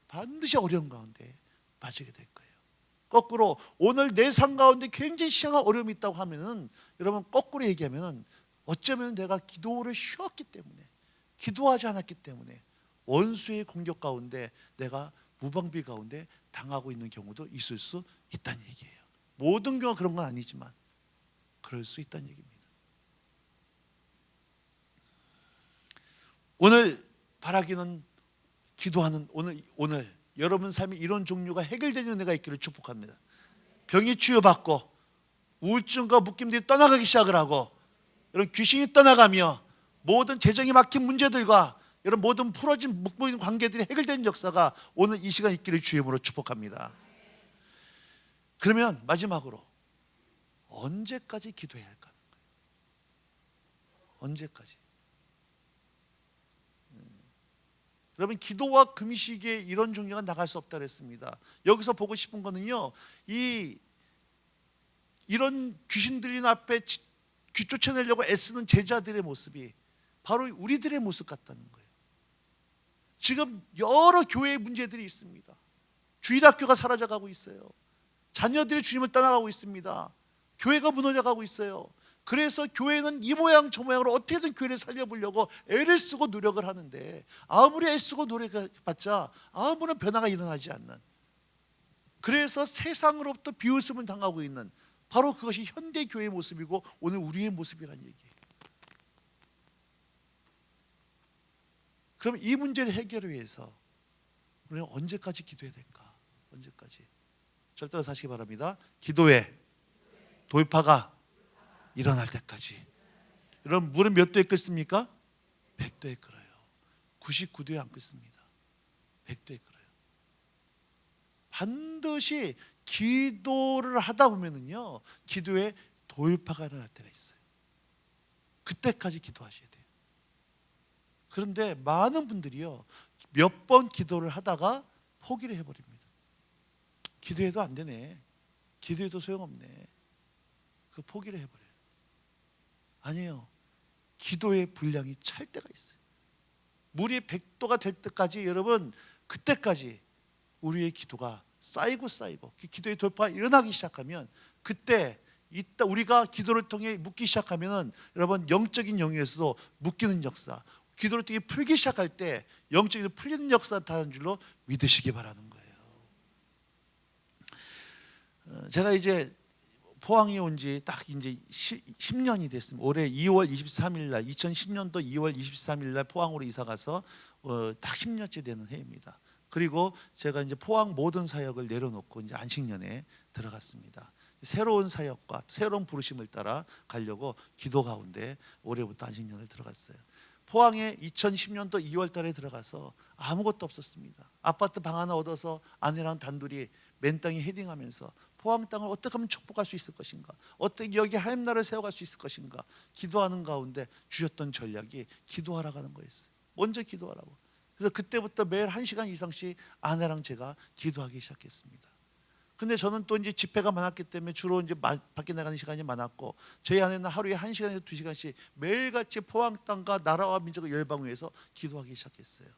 반드시 어려운 가운데 빠지게 될 거예요. 거꾸로 오늘 내 삶 가운데 굉장히 시행한 어려움이 있다고 하면은 여러분 거꾸로 얘기하면은 어쩌면 내가 기도를 쉬었기 때문에, 기도하지 않았기 때문에 원수의 공격 가운데 내가 무방비 가운데 당하고 있는 경우도 있을 수 있다는 얘기예요. 모든 경우가 그런 건 아니지만 그럴 수 있다는 얘기입니다. 오늘 바라기는 기도하는 오늘 여러분 삶에 이런 종류가 해결되는 은혜가 있기를 축복합니다. 병이 치유받고 우울증과 묶임들이 떠나가기 시작을 하고 이런 귀신이 떠나가며 모든 재정이 막힌 문제들과 이런 모든 풀어진 묶어진 관계들이 해결되는 역사가 오늘 이 시간 있기를 주의 이름으로 축복합니다. 그러면 마지막으로 언제까지 기도해야 할까? 언제까지? 여러분 기도와 금식에 이런 종류가 나갈 수 없다 그랬습니다. 여기서 보고 싶은 거는요, 이런 귀신들인 앞에 귀 쫓아내려고 애쓰는 제자들의 모습이 바로 우리들의 모습 같다는 거예요. 지금 여러 교회의 문제들이 있습니다. 주일학교가 사라져가고 있어요. 자녀들이 주님을 떠나가고 있습니다. 교회가 무너져가고 있어요. 그래서 교회는 이 모양 저 모양으로 어떻게든 교회를 살려보려고 애를 쓰고 노력을 하는데 아무리 애쓰고 노력해봤자 아무런 변화가 일어나지 않는, 그래서 세상으로부터 비웃음을 당하고 있는 바로 그것이 현대 교회의 모습이고 오늘 우리의 모습이라는 얘기예요. 그럼 이 문제를 해결을 위해서 우리는 언제까지 기도해야 될까? 언제까지? 절대로 사시기 바랍니다. 기도의 돌파가 일어날 때까지. 여러분 물은 몇 도에 끓습니까? 100도에 끓어요. 99도에 안 끓습니다. 100도에 끓어요. 반드시 기도를 하다 보면은요, 기도에 돌파가 일어날 때가 있어요. 그때까지 기도하셔야 돼요. 그런데 많은 분들이요, 몇 번 기도를 하다가 포기를 해버립니다. 기도해도 안 되네, 기도해도 소용없네, 그 포기를 해버려요. 아니에요. 기도의 분량이 찰 때가 있어요. 물이 100도가 될 때까지, 여러분 그때까지 우리의 기도가 쌓이고 기도의 돌파가 일어나기 시작하면, 그때 이따 우리가 기도를 통해 묻기 시작하면은 여러분 영적인 영역에서도 묶이는 역사, 기도를 통해 풀기 시작할 때 영적인 풀리는 역사가 나타나는 줄로 믿으시기 바라는 거예요. 제가 이제 포항에 온 지 딱 이제 10년이 됐습니다. 올해 2월 23일 날, 2010년도 2월 23일 날 포항으로 이사 가서 딱 10년째 되는 해입니다. 그리고 제가 이제 포항 모든 사역을 내려놓고 이제 안식년에 들어갔습니다. 새로운 사역과 새로운 부르심을 따라 가려고 기도 가운데 올해부터 안식년을 들어갔어요. 포항에 2010년도 2월 달에 들어가서 아무것도 없었습니다. 아파트 방 하나 얻어서 아내랑 단둘이 맨 땅에 헤딩하면서 포항 땅을 어떻게 하면 축복할 수 있을 것인가, 어떻게 여기 하나님 나라를 세워갈 수 있을 것인가 기도하는 가운데 주셨던 전략이 기도하라고 하는 거였어요. 먼저 기도하라고. 그래서 그때부터 매일 1시간 이상씩 아내랑 제가 기도하기 시작했습니다. 근데 저는 또 이제 집회가 많았기 때문에 주로 이제 밖에 나가는 시간이 많았고, 저희 아내는 하루에 1시간에서 2시간씩 매일같이 포항 땅과 나라와 민족을 열방을 위해서 기도하기 시작했어요.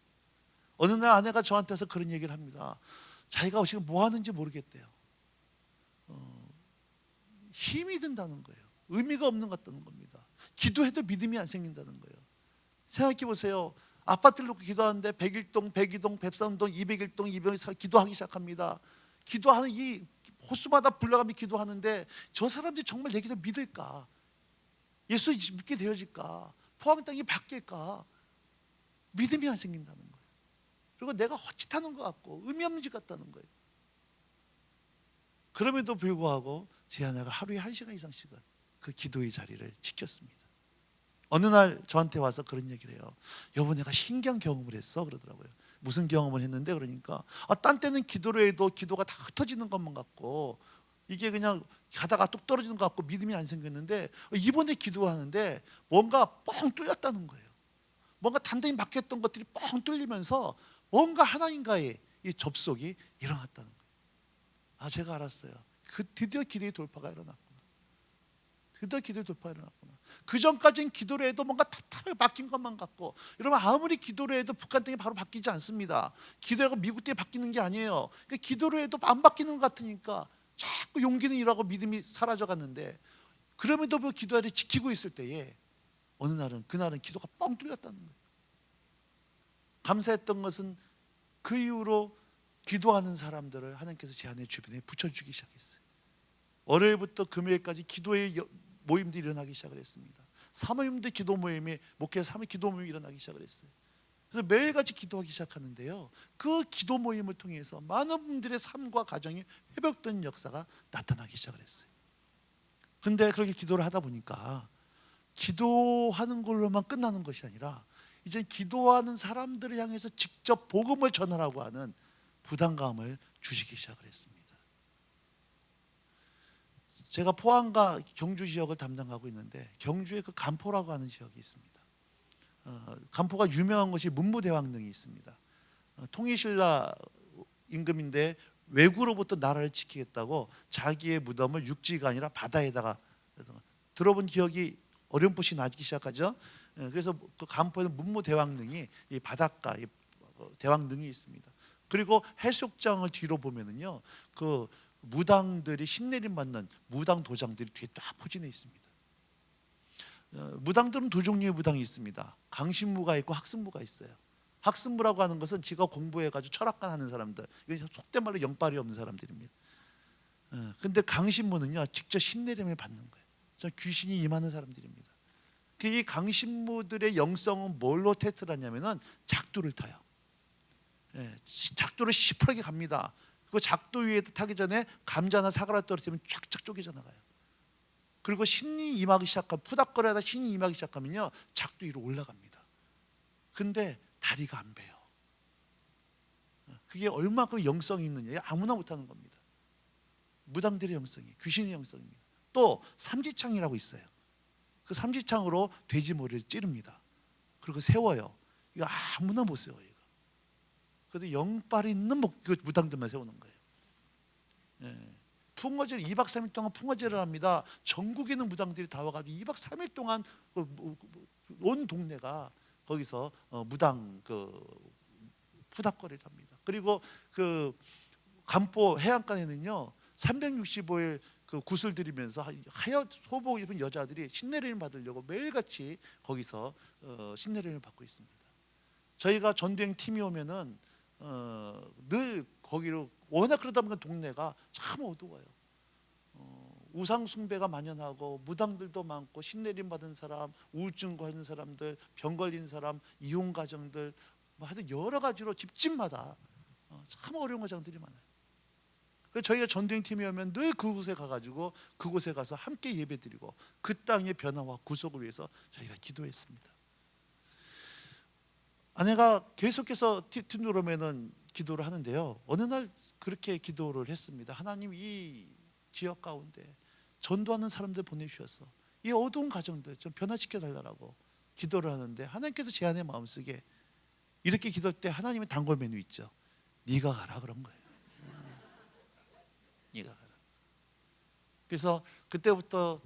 어느 날 아내가 저한테 와서 그런 얘기를 합니다. 자기가 지금 뭐 하는지 모르겠대요. 힘이 든다는 거예요. 의미가 없는 것 같다는 겁니다. 기도해도 믿음이 안 생긴다는 거예요. 생각해 보세요. 아파트를 놓고 기도하는데 101동, 102동, 103동, 201동, 204 기도하기 시작합니다. 기도하는 이 호수마다 불러가며 기도하는데 저 사람들이 정말 내 기도 믿을까? 예수 믿게 되어질까? 포항 땅이 바뀔까? 믿음이 안 생긴다는 거예요. 그리고 내가 헛짓하는 것 같고 의미 없는 짓 같다는 거예요. 그럼에도 불구하고 제 아내가 하루에 1시간 이상씩은 그 기도의 자리를 지켰습니다. 어느 날 저한테 와서 그런 얘기를 해요. 여보, 내가 신기한 경험을 했어 그러더라고요. 무슨 경험을 했는데 그러니까 딴 때는 기도를 해도 기도가 다 흩어지는 것만 같고 이게 그냥 가다가 뚝 떨어지는 것 같고 믿음이 안 생겼는데 이번에 기도하는데 뭔가 뻥 뚫렸다는 거예요. 뭔가 단단히 막혔던 것들이 뻥 뚫리면서 뭔가 하나님과의 이 접속이 일어났다는 거예요. 제가 알았어요. 드디어 기도의 돌파가 일어났구나. 드디어 기도의 돌파가 일어났구나. 그 전까지는 기도를 해도 뭔가 탑탑하게 바뀐 것만 같고, 여러분 아무리 기도를 해도 북한 땅이 바로 바뀌지 않습니다. 기도하고 미국 땅이 바뀌는 게 아니에요. 그러니까 기도를 해도 안 바뀌는 것 같으니까 자꾸 용기는 일하고 믿음이 사라져 갔는데, 그럼에도 불구하고 기도를 지키고 있을 때에 어느 날은 그날은 기도가 뻥 뚫렸다는 거예요. 감사했던 것은 그 이후로 기도하는 사람들을 하나님께서 제 아내 주변에 붙여주기 시작했어요. 월요일부터 금요일까지 기도의 모임들이 일어나기 시작을 했습니다. 사모님들 기도 모임이 목회 사모 기도 모임이 일어나기 시작을 했어요. 그래서 매일같이 기도하기 시작하는데요, 그 기도 모임을 통해서 많은 분들의 삶과 가정이 회복되는 역사가 나타나기 시작을 했어요. 근데 그렇게 기도를 하다 보니까 기도하는 걸로만 끝나는 것이 아니라 이제 기도하는 사람들을 향해서 직접 복음을 전하라고 하는 부담감을 주시기 시작을 했습니다. 제가 포항과 경주 지역을 담당하고 있는데 경주에 그 간포라고 하는 지역이 있습니다. 간포가 유명한 것이 문무대왕릉이 있습니다. 통일신라 임금인데 외구로부터 나라를 지키겠다고 자기의 무덤을 육지가 아니라 바다에다가 들어본 기억이 어렴풋이 나기 시작하죠. 그래서 그 간포에는 문무대왕릉이 이 바닷가 대왕릉이 있습니다. 그리고 해수욕장을 뒤로 보면은요, 그 무당들이 신내림 받는 무당 도장들이 뒤에 딱 포진해 있습니다. 무당들은 두 종류의 무당이 있습니다. 강신무가 있고 학습무가 있어요. 학습무라고 하는 것은 지가 공부해가지고 철학관 하는 사람들, 이게 속된 말로 영빨이 없는 사람들입니다. 근데 강신무는요, 직접 신내림을 받는 거예요. 저 귀신이 임하는 사람들입니다. 이 강신무들의 영성은 뭘로 테스트를 하냐면은 작두를 타요. 작두를 시퍼렇게 갑니다. 그 작두 위에 타기 전에 감자나 사과를 떨어뜨리면 쫙쫙 쪼개져 나가요. 그리고 신이 임하기 시작하면, 푸닥거리다 신이 임하기 시작하면요, 작두 위로 올라갑니다. 근데 다리가 안 베요. 그게 얼마큼 영성이 있느냐, 아무나 못하는 겁니다. 무당들의 영성이, 귀신의 영성입니다. 또 삼지창이라고 있어요. 그 삼지창으로 돼지 머리를 찌릅니다. 그리고 세워요. 이거 아무나 못 세워요. 그래도 영빨이 있는 그 무당들만 세우는 거예요. 풍어제를 2박 3일 동안 풍어제를 합니다. 전국에 있는 무당들이 다 와가지고 2박 3일 동안 온 동네가 거기서 무당 푸닥거리를 합니다. 그리고 그 간포 해안가에는요 365일 그 구슬 들이면서 하여 소복 입은 여자들이 신내림을 받으려고 매일같이 거기서 신내림을 받고 있습니다. 저희가 전도행 팀이 오면은 늘 거기로, 워낙 그러다 보니까 동네가 참 어두워요. 우상 숭배가 만연하고 무당들도 많고 신내림 받은 사람, 우울증 걸린 사람들, 병 걸린 사람, 이혼 가정들, 뭐 하여튼 여러 가지로 집집마다 참 어려운 가정들이 많아요. 그래서 저희가 전도행 팀이 오면 늘 그곳에 가가지고 그곳에 가서 함께 예배드리고 그 땅의 변화와 구속을 위해서 저희가 기도했습니다. 아내가 계속해서 팀으로면은 기도를 하는데요, 어느 날 그렇게 기도를 했습니다. 하나님, 이 지역 가운데 전도하는 사람들 보내주셔서 이 어두운 가정들 좀 변화시켜 달라고 기도를 하는데, 하나님께서 제 아내 마음속에 이렇게 기도할 때 하나님의 단골 메뉴 있죠. 네가 가라 그런 거예요. 네가 가라. 그래서 그때부터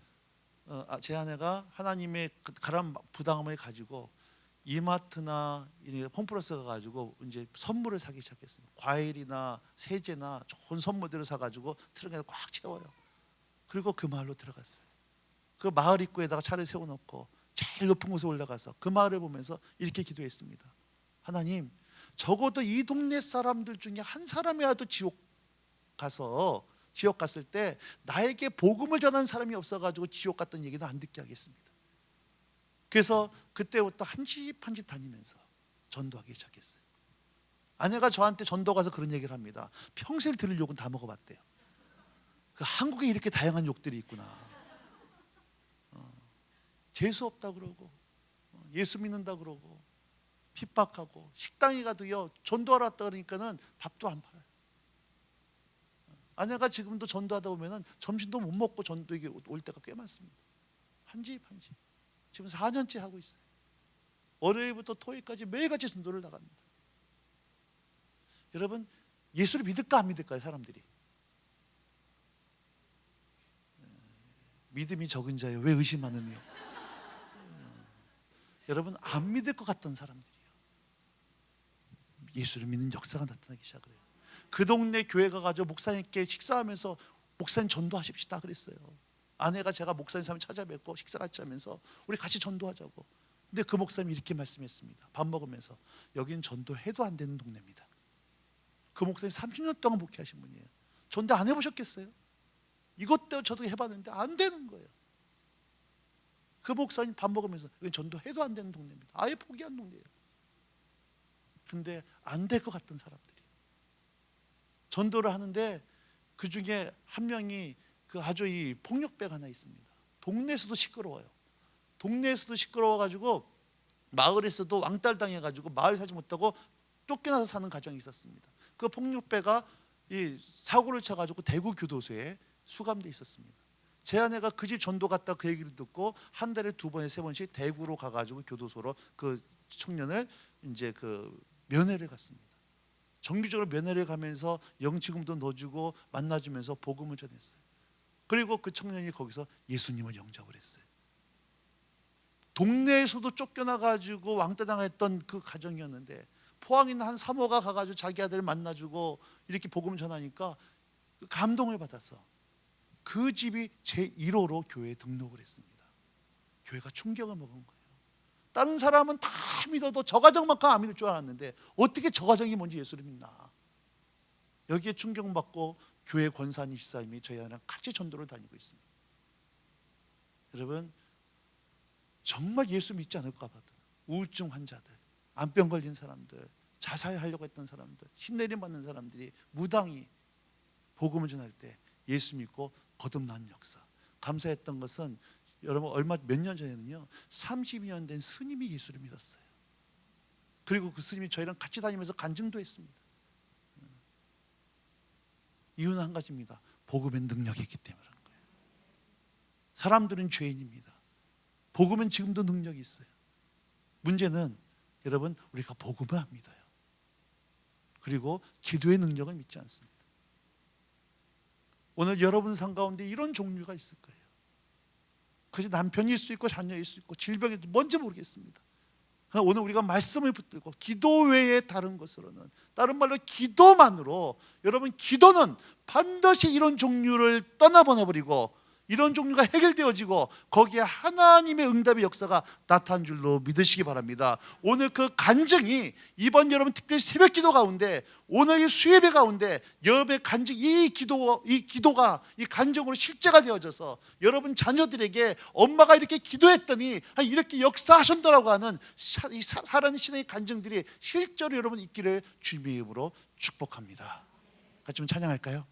제 아내가 하나님의 그 가란 부담을 가지고 이마트나 홈플러스 가가지고 이제 선물을 사기 시작했습니다. 과일이나 세제나 좋은 선물들을 사가지고 트렁크에 꽉 채워요. 그리고 그 마을로 들어갔어요. 그 마을 입구에다가 차를 세워놓고 제일 높은 곳에 올라가서 그 마을을 보면서 이렇게 기도했습니다. 하나님, 적어도 이 동네 사람들 중에 한 사람이라도 지옥 갔을 때 나에게 복음을 전하는 사람이 없어가지고 지옥 갔던 얘기는 안 듣게 하겠습니다. 그래서 그때부터 한 집 한 집 다니면서 전도하기 시작했어요. 아내가 저한테 전도 가서 그런 얘기를 합니다. 평생 들을 욕은 다 먹어봤대요. 한국에 이렇게 다양한 욕들이 있구나. 재수 없다 그러고 예수 믿는다 그러고 핍박하고 식당에 가도요 전도하러 왔다 그러니까는 밥도 안 팔아요. 아내가 지금도 전도하다 보면은 점심도 못 먹고 전도에 올 때가 꽤 많습니다. 한 집 한 집. 지금 4년째 하고 있어요. 월요일부터 토요일까지 매일같이 전도를 나갑니다. 여러분, 예수를 믿을까 안 믿을까요, 사람들이? 믿음이 적은 자여 왜 의심하느냐? 여러분, 안 믿을 것 같던 사람들이요 예수를 믿는 역사가 나타나기 시작을 해요. 그 동네 교회 가가지고 목사님께 식사하면서 목사님 전도하십시다 그랬어요. 아내가 제가 목사님 사람 찾아뵙고 식사 같이 하면서 우리 같이 전도하자고. 근데 그 목사님이 이렇게 말씀했습니다. 밥 먹으면서 여긴 전도해도 안 되는 동네입니다. 그 목사님 30년 동안 목회하신 분이에요. 전도 안 해보셨겠어요? 이것도 저도 해봤는데 안 되는 거예요. 그 목사님 밥 먹으면서 여긴 전도해도 안 되는 동네입니다. 아예 포기한 동네예요. 근데 안 될 것 같던 사람들이 전도를 하는데 그 중에 한 명이 그 아주 이 폭력배가 하나 있습니다. 동네에서도 시끄러워요. 동네에서도 시끄러워가지고 마을에서도 왕따를 당해가지고 마을 살지 못하고 쫓겨나서 사는 가정이 있었습니다. 그 폭력배가 이 사고를 쳐가지고 대구 교도소에 수감돼 있었습니다. 제 아내가 그 집 전도 갔다 그 얘기를 듣고 한 달에 2번에 3번씩 대구로 가가지고 교도소로 그 청년을 이제 그 면회를 갔습니다. 정기적으로 면회를 가면서 영치금도 넣어주고 만나주면서 복음을 전했어요. 그리고 그 청년이 거기서 예수님을 영접을 했어요. 동네에서도 쫓겨나가지고 왕따당했던 그 가정이었는데 포항에 있는 한 사모가 가가지고 자기 아들을 만나주고 이렇게 복음을 전하니까 감동을 받았어. 그 집이 제1호로 교회에 등록을 했습니다. 교회가 충격을 먹은 거예요. 다른 사람은 다 믿어도 저 가정만큼 안 믿을 줄 알았는데 어떻게 저 가정이 뭔지 예수를 믿나. 여기에 충격받고 교회 권사님 집사님이 저희 아내랑 같이 전도를 다니고 있습니다. 여러분, 정말 예수 믿지 않을까 봐도 우울증 환자들, 암병 걸린 사람들, 자살하려고 했던 사람들, 신내림 받는 사람들이 무당이 복음을 전할 때 예수 믿고 거듭난 역사. 감사했던 것은 여러분 몇 년 전에는요 32년 된 스님이 예수를 믿었어요. 그리고 그 스님이 저희랑 같이 다니면서 간증도 했습니다. 이유는 한 가지입니다. 복음의 능력이 있기 때문에 그런 거예요. 사람들은 죄인입니다. 복음은 지금도 능력이 있어요. 문제는 여러분 우리가 복음을 안 믿어요. 그리고 기도의 능력을 믿지 않습니다. 오늘 여러분 삶 가운데 이런 종류가 있을 거예요. 그것이 남편일 수 있고 자녀일 수 있고 질병이 뭔지 모르겠습니다. 그러나 오늘 우리가 말씀을 붙들고 기도 외에 다른 것으로는, 다른 말로 기도만으로, 여러분 기도는 반드시 이런 종류를 떠나보내버리고 이런 종류가 해결되어지고 거기에 하나님의 응답의 역사가 나타난 줄로 믿으시기 바랍니다. 오늘 그 간증이 이번 여러분 특별히 새벽 기도 가운데, 오늘 이 수예배 가운데 여러분의 간증, 이 기도가 이 간증으로 실제가 되어져서 여러분 자녀들에게 엄마가 이렇게 기도했더니 이렇게 역사하셨더라고 하는 이 살아있는 신의 간증들이 실제로 여러분 있기를 주님의 이름으로 축복합니다. 같이 좀 찬양할까요?